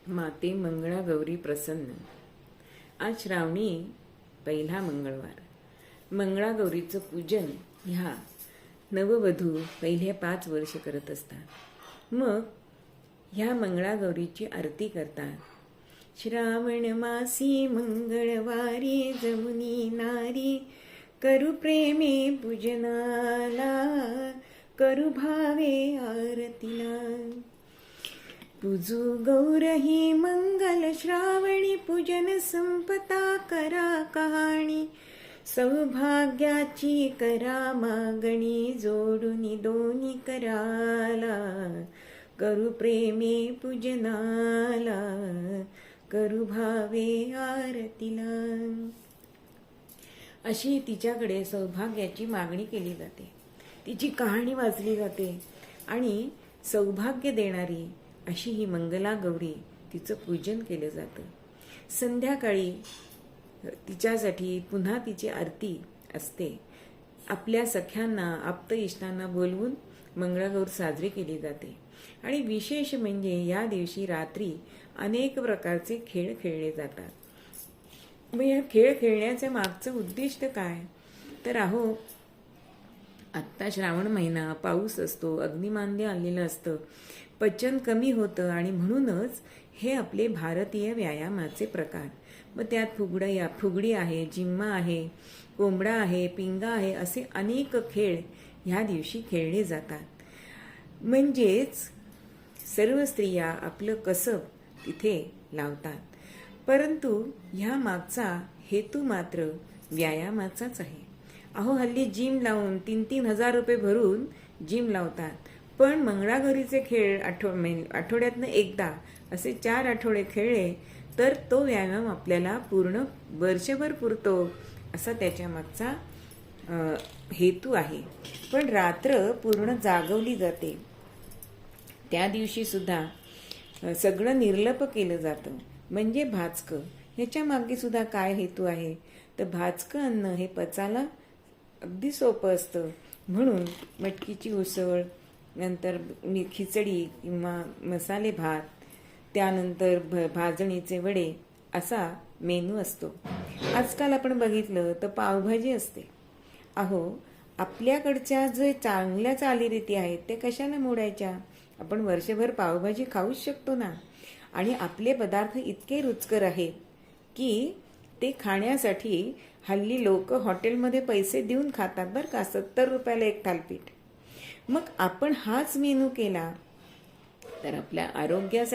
माते मंगळागौरी प्रसन्न. आज श्रावणी पहिला मंगळवार. मंगळागौरीचं पूजन ह्या नववधू पहिले 5 वर्ष करत असतात. मग ह्या मंगळागौरीची आरती करतात. श्रावण मासी मंगळवारी जमुनी नारी, करू प्रेमे पूजनाला, करू भावे आरतीला. पूजू गौरही मंगल श्रावणी, पूजन संपता करा कहाणी. सौभाग्याची करा मागणी, जोडून दोन्ही कराला, करू प्रेमे पूजनाला, करू भावे आरतीला. अशी तिच्याकडे सौभाग्याची मागणी केली जाते, तिची कहाणी वाचली जाते आणि सौभाग्य देणारी अशी ही मंगलागौरी, तिचं पूजन केलं जातं. संध्याकाळी तिच्यासाठी पुन्हा तिची आरती असते. आपल्या सख्यांना आप्त इष्टांना बोलवून मंगळागौर साजरी केली जाते. आणि विशेष म्हणजे या दिवशी रात्री अनेक प्रकारचे खेळ खेळले जातात. मग या खेळ खेळण्याचं मागचं उद्दिष्ट काय? तर आत्ता श्रावण महिना, पाऊस असतो, अग्निमांद्य आलेलं असतं, पचन कमी होतं आणि म्हणूनच हे आपले भारतीय व्यायामाचे प्रकार. मग त्यात फुगडी आहे, जिम्मा आहे, कोंबडा आहे, पिंगा आहे, असे अनेक खेळ ह्या दिवशी खेळले जातात. म्हणजेच सर्व स्त्रिया आपलं कसब तिथे लावतात. परंतु ह्या मागचा हेतू मात्र व्यायामाचाच आहे. हल्ली जिम लावून 3-3 हजार रुपये भरून जिम लावतात. पण मंगळागौरीचे खेळ आठवड्यातनं एकदा असे 4 आठवडे खेळले तर तो व्यायाम आपल्याला पूर्ण वर्षभर पुरतो, असा त्याच्या मागचा हेतू आहे. पण रात्र पूर्ण जागवली जाते. त्या दिवशी सुद्धा सगळं निर्लप केलं जातं. म्हणजे भाजकं. ह्याच्या मागे सुद्धा काय हेतू आहे? तर भाजकं अन्न हे पचायला अगदी सोपं असतं, म्हणून मटकीची उसळ, नंतर खिचडी किंवा मसाले भात, त्यानंतर भाजणीचे वडे असा मेनू असतो. आजकाल आपण बघितलं तर पावभाजी असते. आपल्याकडच्या जे चांगल्या चालीरीती आहेत ते कशाला मोडायच्या? आपण वर्षभर पावभाजी खाऊच शकतो ना. आणि आपले पदार्थ इतके रुचकर आहेत की ते खाण्यासाठी हल्ली लोक हॉटेलमध्ये पैसे देऊन खातात बरं का. 70 रुपयाला एक थालपीठ. मग आपण हाच मेनू केला तर आपल्या आरोग्यासाठी